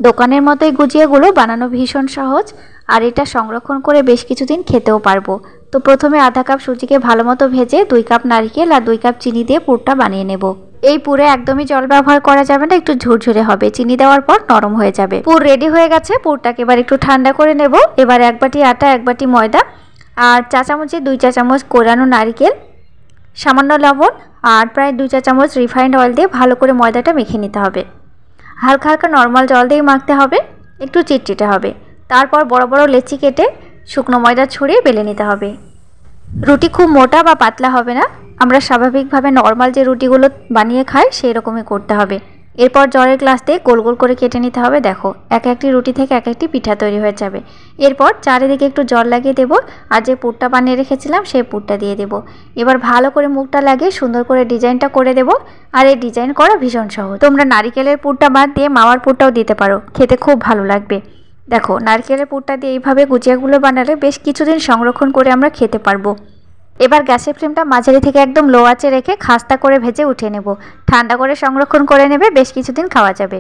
দোকানের মতোই গুজিয়াগুলো বানানো ভীষণ সহজ, আর এটা সংরক্ষণ করে বেশ কিছুদিন খেতেও পারবো। তো প্রথমে আধা কাপ সুজিকে ভালো মতো ভেজে 2 কাপ নারকেল আর 2 কাপ চিনি দিয়ে পুরটা বানিয়ে নেব। এই পুরে একদমই জল ব্যবহার করা যাবে না, একটু ঝুরঝুরে হবে, চিনি দেওয়ার পর নরম হয়ে যাবে। পুর রেডি হয়ে গেছে, পুরটাকে এবার একটু ঠান্ডা করে নেব। এবার 1 বাটি আটা, 1 বাটি ময়দা আর চা চামচে 2 চা চামচ কোরানো নারকেল, সামান্য লবণ আর প্রায় 2 চা চামচ রিফাইন্ড অয়েল দিয়ে ভালো করে ময়দাটা মেখে নিতে হবে। হালকা হালকা নর্মাল জল দিয়ে মাখতে হবে, একটু চিটচিটে হবে। তারপর বড় বড় লেচি কেটে শুকনো ময়দা ছড়িয়ে বেলে নিতে হবে। রুটি খুব মোটা বা পাতলা হবে না, আমরা স্বাভাবিকভাবে নর্মাল যে রুটিগুলো বানিয়ে খাই সেই রকমই করতে হবে। এরপর জলের গ্লাস দিয়ে গোল গোল করে কেটে নিতে হবে। দেখো, এক একটি রুটি থেকে এক একটি পিঠা তৈরি হয়ে যাবে। এরপর চারিদিকে একটু জল লাগিয়ে দেব, আর যে পুরটা বানিয়ে রেখেছিলাম সেই পুরটা দিয়ে দেব। এবার ভালো করে মুখটা লাগিয়ে সুন্দর করে ডিজাইনটা করে দেব। আর এই ডিজাইন করা ভীষণ সহজ। তোমরা নারিকেলের পুরটা বাদ দিয়ে মাওয়ার পুরটাও দিতে পারো, খেতে খুব ভালো লাগবে। দেখো, নারকেলের পুরটা দিয়ে এইভাবে গুজিয়াগুলো বানালে বেশ কিছুদিন সংরক্ষণ করে আমরা খেতে পারবো। এবার গ্যাসের ফ্লেমটা মাঝারি থেকে একদম লো আঁচে রেখে খাস্তা করে ভেজে উঠিয়ে নেব। ঠান্ডা করে সংরক্ষণ করে নেবে, বেশ কিছুদিন খাওয়া যাবে।